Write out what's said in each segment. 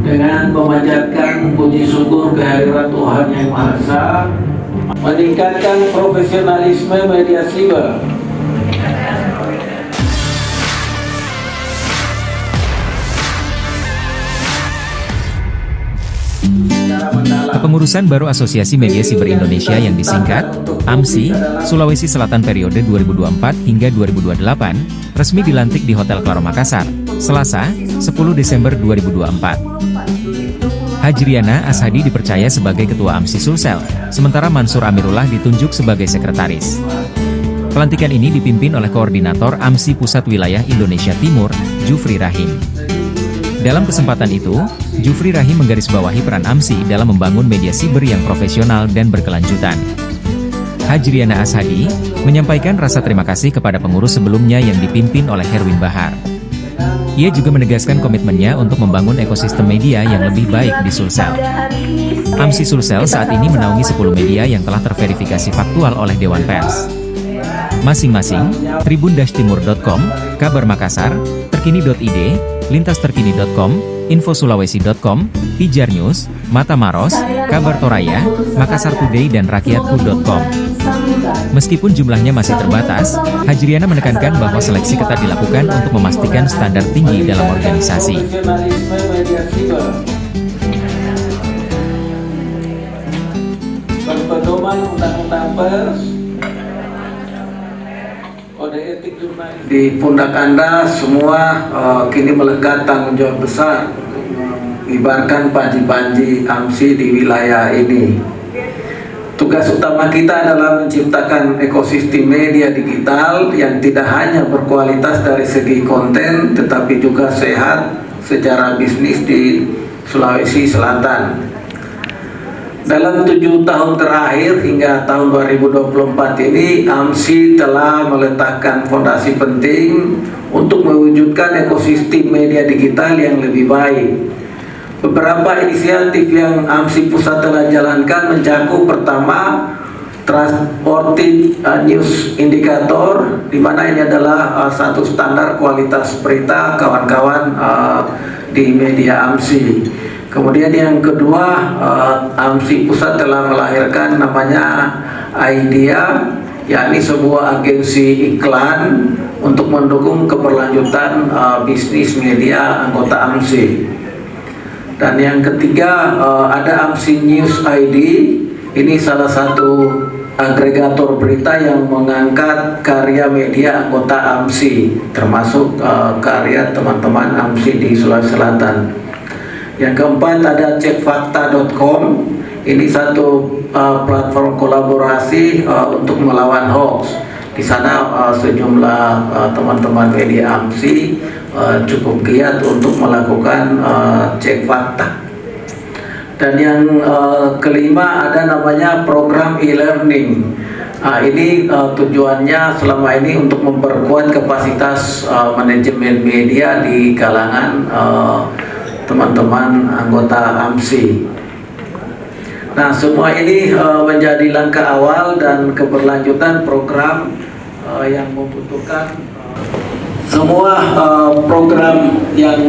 dengan memanjatkan puji syukur kehadirat Tuhan Yang Maha Esa, meningkatkan profesionalisme media siber, Kepengurusan baru Asosiasi Media Siber Indonesia yang disingkat AMSI, Sulawesi Selatan periode 2024 hingga 2028, resmi dilantik di Hotel Klaro Makassar, Selasa, 10 Desember 2024. Hajriana Ashadi dipercaya sebagai Ketua AMSI Sulsel, sementara Mansur Amirullah ditunjuk sebagai Sekretaris. Pelantikan ini dipimpin oleh Koordinator AMSI Pusat Wilayah Indonesia Timur, Jufri Rahim. Dalam kesempatan itu, Jufri Rahim menggarisbawahi peran AMSI dalam membangun media siber yang profesional dan berkelanjutan. Hajriana Ashadi menyampaikan rasa terima kasih kepada pengurus sebelumnya yang dipimpin oleh Herwin Bahar. Ia juga menegaskan komitmennya untuk membangun ekosistem media yang lebih baik di Sulsel. AMSI Sulsel saat ini menaungi 10 media yang telah terverifikasi faktual oleh Dewan Pers. Masing-masing, tribun-timur.com, Kabar Makassar, terkini.id, lintasterkini.com, infosulawesi.com, Pijar News, Mata Maros, Kabar Toraya, Makassar Today dan rakyatku.com. Meskipun jumlahnya masih terbatas, Hajriana menekankan bahwa seleksi ketat dilakukan untuk memastikan standar tinggi dalam organisasi. Berpedoman Undang-Undang Pers, Kode Etik Jurnalis. Di pundak Anda semua kini melekat tanggung jawab besar untuk mengibarkan panji-panji AMSI di wilayah ini. Tugas utama kita adalah menciptakan ekosistem media digital yang tidak hanya berkualitas dari segi konten, tetapi juga sehat secara bisnis di Sulawesi Selatan. Dalam 7 tahun terakhir hingga tahun 2024 ini, AMSI telah meletakkan fondasi penting untuk mewujudkan ekosistem media digital yang lebih baik. Beberapa inisiatif yang AMSI Pusat telah jalankan mencakup pertama, Transported News Indicator, di mana ini adalah satu standar kualitas berita kawan-kawan di media AMSI. Kemudian yang kedua, AMSI Pusat telah melahirkan namanya IDEA, yakni sebuah agensi iklan untuk mendukung keberlanjutan bisnis media anggota AMSI. Dan yang ketiga, ada AMSI News ID, ini salah satu agregator berita yang mengangkat karya media anggota AMSI, termasuk karya teman-teman AMSI di Sulawesi Selatan. Yang keempat ada cekfakta.com, ini satu platform kolaborasi untuk melawan hoax. Di sana sejumlah teman-teman media AMSI cukup giat untuk melakukan cek fakta. Dan yang kelima ada namanya program e-learning. Ini tujuannya selama ini untuk memperkuat kapasitas manajemen media di kalangan teman-teman anggota AMSI. Nah, semua ini menjadi langkah awal dan keberlanjutan program yang membutuhkan semua program yang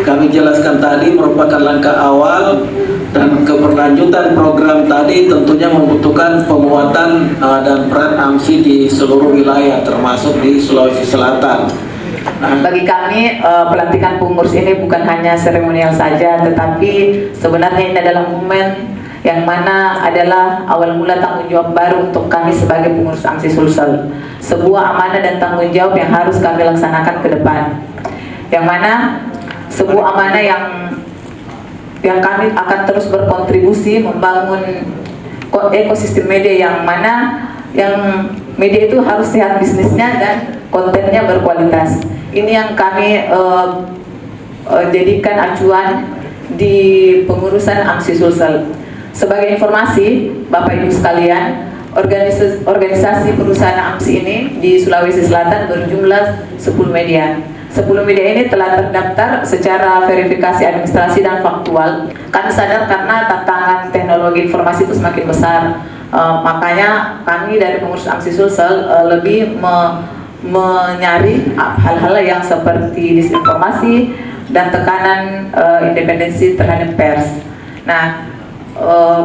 kami jelaskan tadi merupakan langkah awal, dan keberlanjutan program tadi tentunya membutuhkan penguatan dan peran AMSI di seluruh wilayah termasuk di Sulawesi Selatan. Bagi kami pelantikan pengurus ini bukan hanya seremonial saja, tetapi sebenarnya ini adalah momen yang mana adalah awal mula tanggung jawab baru untuk kami sebagai pengurus AMSI Sulsel. Sebuah amanah dan tanggung jawab yang harus kami laksanakan ke depan. Yang mana sebuah amanah yang kami akan terus berkontribusi membangun ekosistem media yang mana yang media itu harus sehat bisnisnya dan kontennya berkualitas. Ini yang kami jadikan acuan di pengurusan AMSI Sulsel. Sebagai informasi, Bapak Ibu sekalian, organisasi perusahaan AMSI ini di Sulawesi Selatan berjumlah 10 media. 10 media ini telah terdaftar secara verifikasi administrasi dan faktual. Kami sadar karena tantangan teknologi informasi itu semakin besar. Makanya kami dari pengurus AMSI Sulsel lebih menyari hal-hal yang seperti disinformasi, dan tekanan independensi terhadap pers. Nah,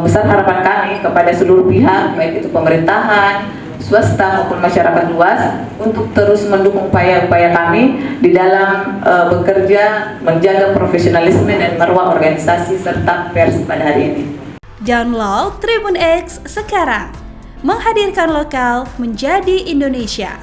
besar harapan kami kepada seluruh pihak, baik itu pemerintahan, swasta maupun masyarakat luas, untuk terus mendukung upaya-upaya kami di dalam bekerja menjaga profesionalisme dan marwah organisasi serta pers pada hari ini. Download Tribun X sekarang, menghadirkan lokal menjadi Indonesia.